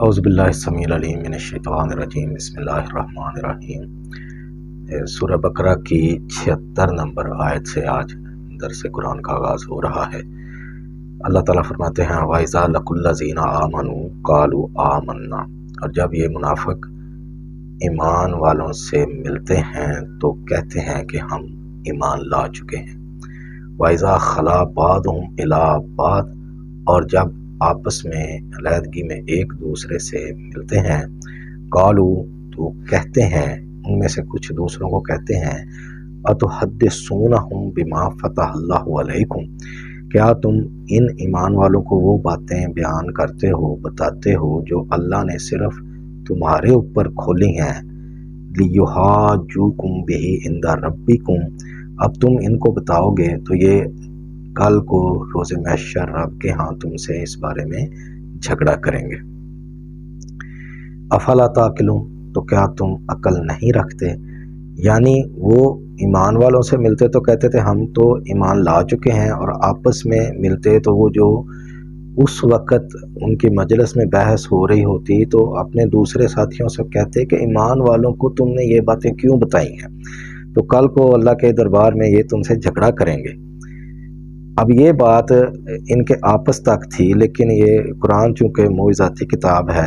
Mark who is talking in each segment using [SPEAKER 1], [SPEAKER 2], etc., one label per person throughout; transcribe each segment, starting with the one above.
[SPEAKER 1] اعوذ باللہ السمیع العلیم من الشیطان الرجیم بسم اللہ الرحمن الرحیم۔ سورہ بقرہ کی 76 نمبر آیت سے آج درس قرآن کا آغاز ہو رہا ہے۔ اللہ تعالیٰ فرماتے ہیں وَإِذَا لَقُوا الَّذِينَ آمَنُوا قَالُوا آمَنَّا، اور جب یہ منافق ایمان والوں سے ملتے ہیں تو کہتے ہیں کہ ہم ایمان لا چکے ہیں۔ وَإِذَا خَلَا بَعْضُهُمْ إِلَىٰ بَعْضٍ، اور جب آپس میں علیحدگی میں ایک دوسرے سے ملتے ہیں، قالو، تو کہتے ہیں، ان میں سے کچھ دوسروں کو کہتے ہیں، اتحدثونہم بما فتح اللہ علیکم، کیا تم ان ایمان والوں کو وہ باتیں بیان کرتے ہو، بتاتے ہو جو اللہ نے صرف تمہارے اوپر کھولی ہیں، لیحاجوکم بہ عند ربکم، اب تم ان کو بتاؤ گے تو یہ کل کو روز محشر رب کے ہاں تم سے اس بارے میں جھگڑا کریں گے۔ افلا تعقلون، تو کیا تم عقل نہیں رکھتے؟ یعنی وہ ایمان والوں سے ملتے تو کہتے تھے ہم تو ایمان لا چکے ہیں، اور آپس میں ملتے تو وہ جو اس وقت ان کی مجلس میں بحث ہو رہی ہوتی تو اپنے دوسرے ساتھیوں سے کہتے کہ ایمان والوں کو تم نے یہ باتیں کیوں بتائی ہیں، تو کل کو اللہ کے دربار میں یہ تم سے جھگڑا کریں گے۔ اب یہ بات ان کے آپس تک تھی، لیکن یہ قرآن چونکہ معجزاتی کتاب ہے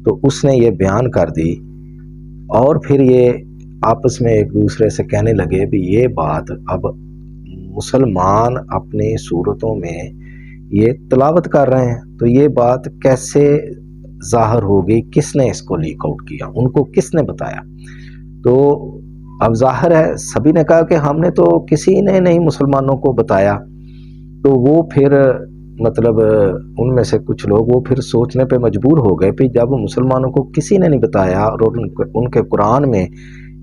[SPEAKER 1] تو اس نے یہ بیان کر دی، اور پھر یہ آپس میں ایک دوسرے سے کہنے لگے بھی یہ بات اب مسلمان اپنی صورتوں میں یہ تلاوت کر رہے ہیں تو یہ بات کیسے ظاہر ہوگی، کس نے اس کو لیک آؤٹ کیا، ان کو کس نے بتایا؟ تو اب ظاہر ہے سبھی نے کہا کہ ہم نے تو کسی نے نہیں مسلمانوں کو بتایا، تو وہ پھر مطلب ان میں سے کچھ لوگ وہ پھر سوچنے پہ مجبور ہو گئے کہ جب مسلمانوں کو کسی نے نہیں بتایا اور ان کے قرآن میں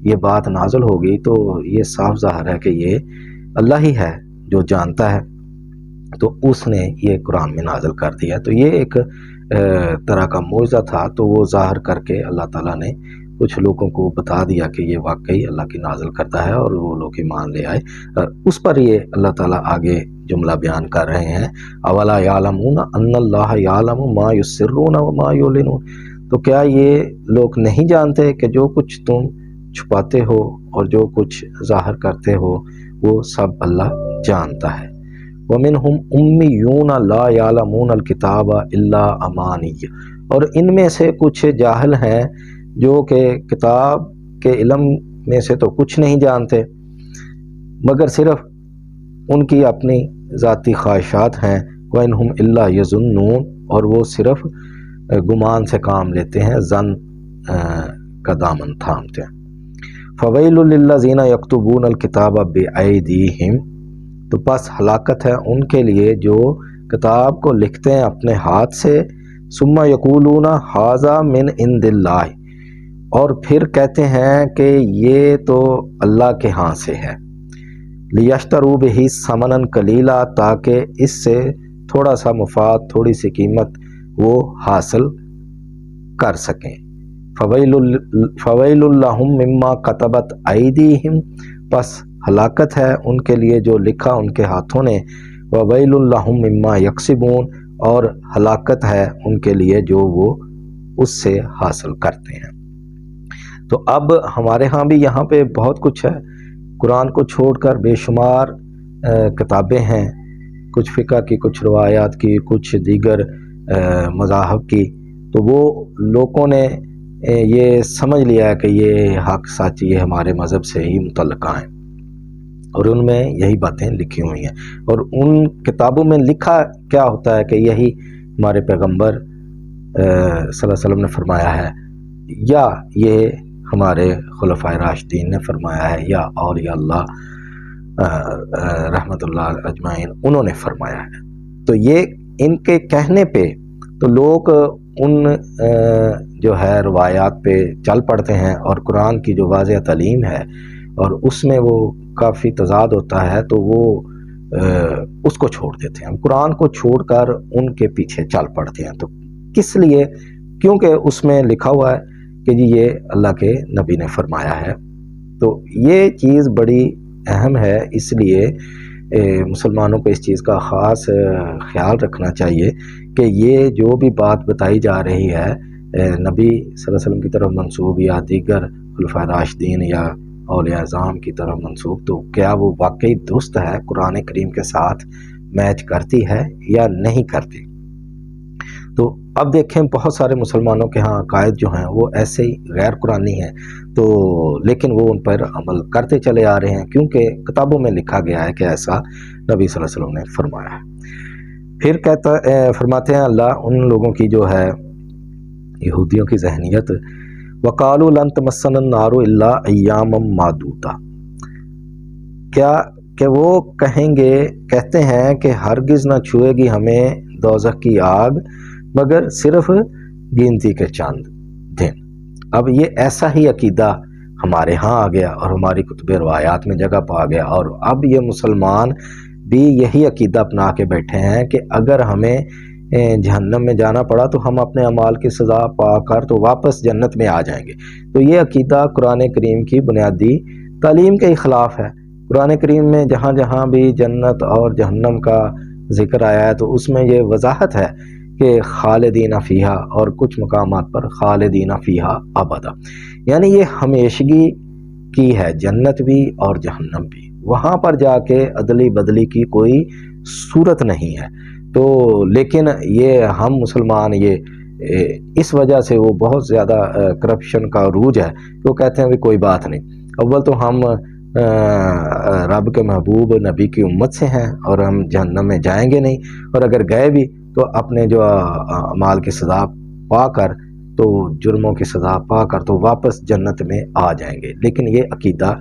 [SPEAKER 1] یہ بات نازل ہوگی تو یہ صاف ظاہر ہے کہ یہ اللہ ہی ہے جو جانتا ہے، تو اس نے یہ قرآن میں نازل کر دیا۔ تو یہ ایک طرح کا معجزہ تھا، تو وہ ظاہر کر کے اللہ تعالیٰ نے کچھ لوگوں کو بتا دیا کہ یہ واقعی اللہ کی نازل کرتا ہے، اور وہ لوگ ایمان لے آئے۔ اس پر یہ اللہ تعالیٰ آگے جملہ بیان کر رہے ہیں، اولا یعلمون ان اللہ یعلم ما یسرون وما یعلنون، تو کیا یہ لوگ نہیں جانتے کہ جو کچھ تم چھپاتے ہو اور جو کچھ ظاہر کرتے ہو وہ سب اللہ جانتا ہے۔ وَمِنْهُمْ أُمِّيُّونَ لَا يَعْلَمُونَ الْكِتَابَ إِلَّا أَمَانِيَّ، اور ان میں سے کچھ جاہل ہیں جو کہ کتاب کے علم میں سے تو کچھ نہیں جانتے مگر صرف ان کی اپنی ذاتی خواہشات ہیں۔ وَإِنْهُمْ إِلَّا يَظُنُّونَ، اور وہ صرف گمان سے کام لیتے ہیں، ظن کا دامن تھامتے ہیں۔ فَوَيْلٌ لِلَّذِينَ يَكْتُبُونَ الْكِتَابَ بِأَيْدِيهِمْ، تو پس ہلاکت ہے ان کے لیے جو کتاب کو لکھتے ہیں اپنے ہاتھ سے، ثُمَّ يَقُولُونَ هَٰذَا مِنْ عِنْدِ اللَّهِ، اور پھر کہتے ہیں کہ یہ تو اللہ کے ہاں سے ہے، لِيَشْتَرُوا بِهِ ثَمَنًا قَلِيلًا، تاکہ اس سے تھوڑا سا مفاد، تھوڑی سی قیمت وہ حاصل کر سکیں۔ فَوَيْلٌ لَّهُم مِّمَّا كَتَبَتْ أَيْدِيهِمْ، پس ہلاکت ہے ان کے لیے جو لکھا ان کے ہاتھوں نے، وَوَيْلٌ لَّهُم مِّمَّا يَكْسِبُونَ، اور ہلاکت ہے ان کے لیے جو وہ اس سے حاصل کرتے ہیں۔ تو اب ہمارے ہاں بھی یہاں پہ بہت کچھ ہے، قرآن کو چھوڑ کر بے شمار کتابیں ہیں، کچھ فقہ کی، کچھ روایات کی، کچھ دیگر مذاہب کی، تو وہ لوگوں نے یہ سمجھ لیا ہے کہ یہ حق سچ یہ ہمارے مذہب سے ہی متعلقہ ہیں، اور ان میں یہی باتیں لکھی ہوئی ہیں، اور ان کتابوں میں لکھا کیا ہوتا ہے کہ یہی ہمارے پیغمبر صلی اللہ علیہ وسلم نے فرمایا ہے، یا یہ ہمارے خلفائے راشدین نے فرمایا ہے، یا اولیاء اللہ رحمت اللہ اجمعین انہوں نے فرمایا ہے۔ تو یہ ان کے کہنے پہ تو لوگ ان جو ہے روایات پہ چل پڑتے ہیں، اور قرآن کی جو واضح تعلیم ہے اور اس میں وہ کافی تضاد ہوتا ہے تو وہ اس کو چھوڑ دیتے ہیں، قرآن کو چھوڑ کر ان کے پیچھے چل پڑتے ہیں۔ تو کس لیے؟ کیونکہ اس میں لکھا ہوا ہے کہ جی یہ اللہ کے نبی نے فرمایا ہے۔ تو یہ چیز بڑی اہم ہے، اس لیے مسلمانوں کو اس چیز کا خاص خیال رکھنا چاہیے کہ یہ جو بھی بات بتائی جا رہی ہے نبی صلی اللہ علیہ وسلم کی طرف منسوب یا دیگر خلفائے راشدین یا اولیاء اعظام کی طرف منسوب، تو کیا وہ واقعی درست ہے، قرآن کریم کے ساتھ میچ کرتی ہے یا نہیں کرتی؟ تو اب دیکھیں بہت سارے مسلمانوں کے ہاں عقائد جو ہیں وہ ایسے ہی غیر قرآنی ہیں، تو لیکن وہ ان پر عمل کرتے چلے آ رہے ہیں کیونکہ کتابوں میں لکھا گیا ہے کہ ایسا نبی صلی اللہ علیہ وسلم نے فرمایا ہے۔ پھر فرماتے ہیں اللہ ان لوگوں کی جو ہے یہودیوں کی ذہنیت، وَقَالُوا لَن تَمَسَّنَا النَّارُ إِلَّا أَيَّامًا مَّعْدُودَةً، کیا کہ وہ کہتے ہیں کہ ہرگز نہ چھوئے گی ہمیں دوزخ کی آگ مگر صرف گنتی کے چند دن۔ اب یہ ایسا ہی عقیدہ ہمارے ہاں آ گیا اور ہماری کتب روایات میں جگہ پا گیا، اور اب یہ مسلمان بھی یہی عقیدہ اپنا کے بیٹھے ہیں کہ اگر ہمیں جہنم میں جانا پڑا تو ہم اپنے اعمال کی سزا پا کر تو واپس جنت میں آ جائیں گے۔ تو یہ عقیدہ قرآن کریم کی بنیادی تعلیم کے خلاف ہے۔ قرآن کریم میں جہاں جہاں بھی جنت اور جہنم کا ذکر آیا ہے تو اس میں یہ وضاحت ہے کہ خالدین فیہا، اور کچھ مقامات پر خالدین فیہا ابدا، یعنی یہ ہمیشگی کی ہے، جنت بھی اور جہنم بھی، وہاں پر جا کے عدلی بدلی کی کوئی صورت نہیں ہے۔ تو لیکن یہ ہم مسلمان یہ اس وجہ سے وہ بہت زیادہ کرپشن کا عروج ہے، وہ کہتے ہیں بھی کوئی بات نہیں، اول تو ہم رب کے محبوب نبی کی امت سے ہیں اور ہم جہنم میں جائیں گے نہیں، اور اگر گئے بھی تو اپنے جو اعمال کی سزا پا کر، تو جرموں کی سزا پا کر تو واپس جنت میں آ جائیں گے۔ لیکن یہ عقیدہ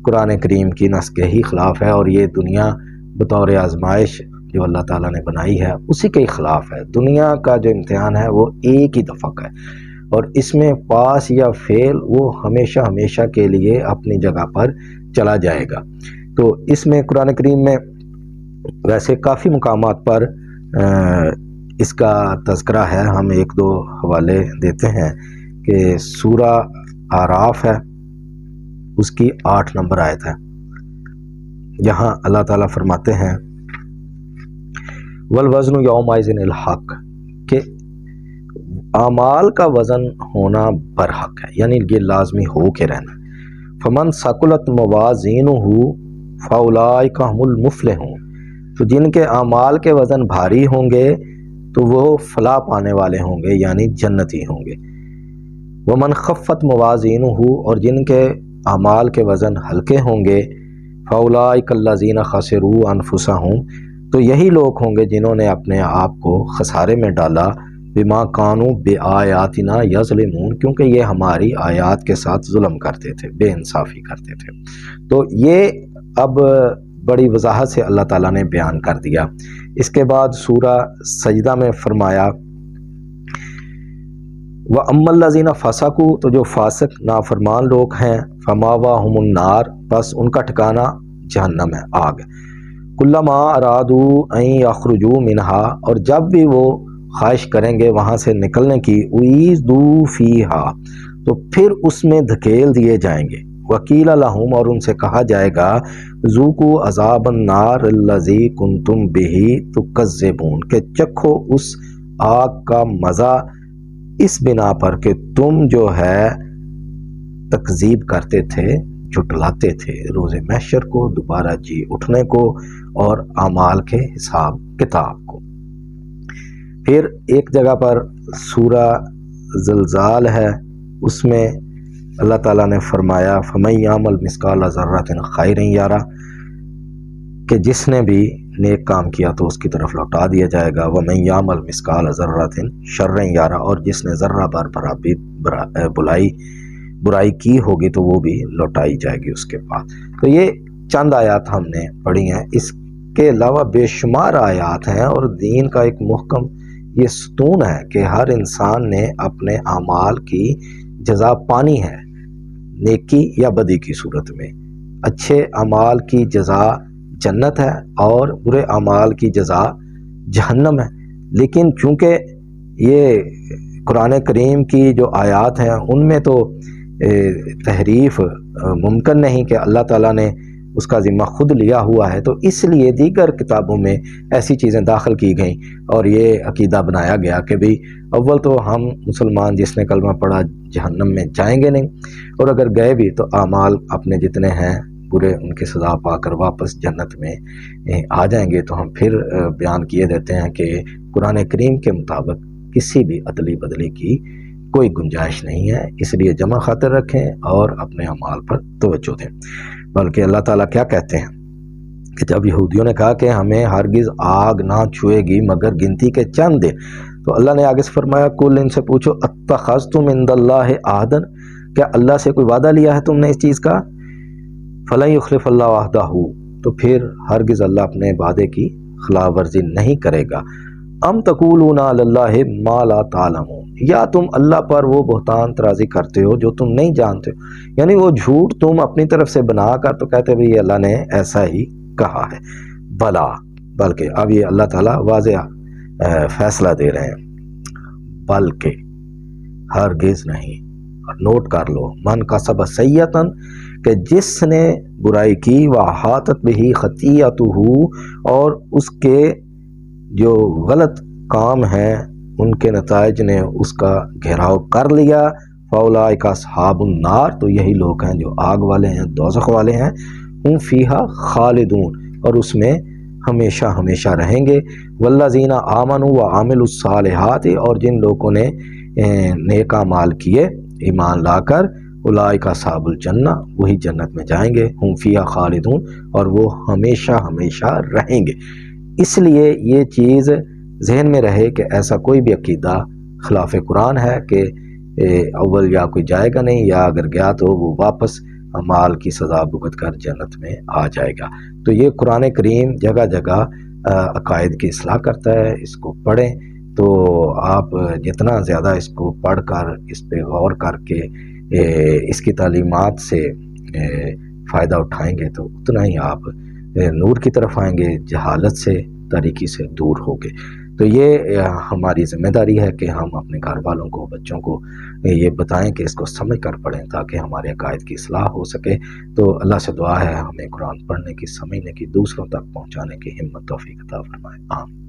[SPEAKER 1] قرآن کریم کی نص کے ہی خلاف ہے، اور یہ دنیا بطور آزمائش جو اللہ تعالیٰ نے بنائی ہے اسی کے خلاف ہے۔ دنیا کا جو امتحان ہے وہ ایک ہی دفعہ کا ہے، اور اس میں پاس یا فیل وہ ہمیشہ ہمیشہ کے لیے اپنی جگہ پر چلا جائے گا۔ تو اس میں قرآن کریم میں ویسے کافی مقامات پر اس کا تذکرہ ہے، ہم ایک دو حوالے دیتے ہیں کہ سورہ اعراف ہے، اس کی 8 نمبر آیت ہے، جہاں اللہ تعالیٰ فرماتے ہیں والوزن یومئذ الحق، کہ اعمال کا وزن ہونا برحق ہے، یعنی یہ لازمی ہو کے رہنا۔ فمن ثقلت موازینہ فاولئک هم المفلحون، تو جن کے اعمال کے وزن بھاری ہوں گے تو وہ فلاح پانے والے ہوں گے، یعنی جنتی ہوں گے۔ ومن خفت موازینہ، اور جن کے اعمال کے وزن ہلکے ہوں گے، فاولئک الذین خسروا انفسہم، تو یہی لوگ ہوں گے جنہوں نے اپنے آپ کو خسارے میں ڈالا، بما کانوا بآیاتنا یظلمون، کیونکہ یہ ہماری آیات کے ساتھ ظلم کرتے تھے، بے انصافی کرتے تھے۔ تو یہ اب بڑی وضاحت سے اللہ تعالیٰ نے بیان کر دیا۔ اس کے بعد سورہ سجدہ میں فرمایا وَأَمَّا الَّذِينَ فَسَقُوا، تو جو فاسق نافرمان لوگ ہیں، فَمَأْوَاهُمُ النَّارُ، بس ان کا ٹھکانہ جہنم ہے، آگ۔ كُلَّمَا أَرَادُوا أَن يَخْرُجُوا مِنْهَا، اور جب بھی وہ خواہش کریں گے وہاں سے نکلنے کی، اُعِيذُوا فِيهَا، تو پھر اس میں دھکیل دیے جائیں گے۔ وَقِيلَ لَهُمْ، اور ان سے کہا جائے گا ذُوقُوا عَذَابَ النَّارِ الَّذِي كُنتُم بِهِ تُكَذِّبُونَ، کہ چکھو اس آگ کا مزہ اس بنا پر کہ تم جو ہے تکذیب کرتے تھے، جھٹلاتے تھے روز محشر کو، دوبارہ جی اٹھنے کو، اور اعمال کے حساب کتاب کو۔ پھر ایک جگہ پر سورہ زلزال ہے، اس میں اللہ تعالیٰ نے فرمایا فَمَن يَعْمَلْ مِثْقَالَ ذَرَّةٍ خَيْرًا يَرَهُ، کہ جس نے بھی نیک کام کیا تو اس کی طرف لوٹا دیا جائے گا، وَمَن يَعْمَلْ مِثْقَالَ ذَرَّةٍ شَرًّا يَرَهُ، اور جس نے ذرہ بھر برائی کی ہوگی تو وہ بھی لوٹائی جائے گی اس کے پاس۔ تو یہ چند آیات ہم نے پڑھی ہیں، اس کے علاوہ بے شمار آیات ہیں، اور دین کا ایک محکم یہ ستون ہے کہ ہر انسان نے اپنے اعمال کی جزا پانی ہے، نیکی یا بدی کی صورت میں۔ اچھے اعمال کی جزا جنت ہے اور برے اعمال کی جزا جہنم ہے، لیکن چونکہ یہ قرآن کریم کی جو آیات ہیں ان میں تو تحریف ممکن نہیں کہ اللہ تعالیٰ نے اس کا ذمہ خود لیا ہوا ہے، تو اس لیے دیگر کتابوں میں ایسی چیزیں داخل کی گئیں اور یہ عقیدہ بنایا گیا کہ بھئی اول تو ہم مسلمان جس نے کلمہ پڑھا جہنم میں جائیں گے نہیں، اور اگر گئے بھی تو اعمال اپنے جتنے ہیں پورے ان کی سزا پا کر واپس جنت میں آ جائیں گے۔ تو ہم پھر بیان کیے دیتے ہیں کہ قرآن کریم کے مطابق کسی بھی عدلی بدلی کی کوئی گنجائش نہیں ہے، اس لیے جمع خاطر رکھیں اور اپنے اعمال پر توجہ دیں۔ بلکہ اللہ تعالیٰ کیا کہتے ہیں کہ جب یہودیوں نے کہا کہ ہمیں ہرگز آگ نہ چھوئے گی مگر گنتی کے چند دن، تو اللہ نے آگے سے فرمایا کل ان سے پوچھو اتخذتم عند اللہ عہدا، کیا اللہ سے کوئی وعدہ لیا ہے تم نے اس چیز کا؟ فلن یخلف اللہ عہدہ، تو پھر ہرگز اللہ اپنے وعدے کی خلاف ورزی نہیں کرے گا۔ ام تقولون علی اللہ ما لا تعلمون، یا تم اللہ پر وہ بہتان ترازی کرتے ہو جو تم نہیں جانتے ہو، یعنی وہ جھوٹ تم اپنی طرف سے بنا کر تو کہتے بھی اللہ نے ایسا ہی کہا ہے۔ بلا، بلکہ اب یہ اللہ تعالیٰ واضح فیصلہ دے رہے ہیں، بلکہ ہرگز نہیں۔ اور نوٹ کر لو، من کسب سیئۃ، کہ جس نے برائی کی، وَأَحَاطَتْ بِهِ خَطِیئَتُهُ، اور اس کے جو غلط کام ہیں ان کے نتائج نے اس کا گھیراؤ کر لیا، فَأُولَٰئِکَ أَصْحَابُ النَّارِ، تو یہی لوگ ہیں جو آگ والے ہیں، دوزخ والے ہیں، ہم فیہا خالدون، اور اس میں ہمیشہ ہمیشہ رہیں گے۔ والذین آمنوا وعملوا الصالحات، اور جن لوگوں نے نیک اعمال کیے ایمان لا کر، اولئک اصحاب الجنہ، وہی جنت میں جائیں گے، ہم فیہا خالدون، اور وہ ہمیشہ ہمیشہ رہیں گے۔ اس لیے یہ چیز ذہن میں رہے کہ ایسا کوئی بھی عقیدہ خلاف قرآن ہے کہ اول یا کوئی جائے گا نہیں، یا اگر گیا تو وہ واپس اعمال کی سزا بھگت کر جنت میں آ جائے گا۔ تو یہ قرآن کریم جگہ جگہ عقائد کی اصلاح کرتا ہے، اس کو پڑھیں تو آپ جتنا زیادہ اس کو پڑھ کر اس پہ غور کر کے اس کی تعلیمات سے فائدہ اٹھائیں گے تو اتنا ہی آپ نور کی طرف آئیں گے، جہالت سے، تاریکی سے دور ہوگے۔ تو یہ ہماری ذمہ داری ہے کہ ہم اپنے گھر والوں کو، بچوں کو یہ بتائیں کہ اس کو سمجھ کر پڑھیں تاکہ ہمارے عقائد کی اصلاح ہو سکے۔ تو اللہ سے دعا ہے ہمیں قرآن پڑھنے کی، سمجھنے کی، دوسروں تک پہنچانے کی ہمت توفیق عطا فرمائے، آمین۔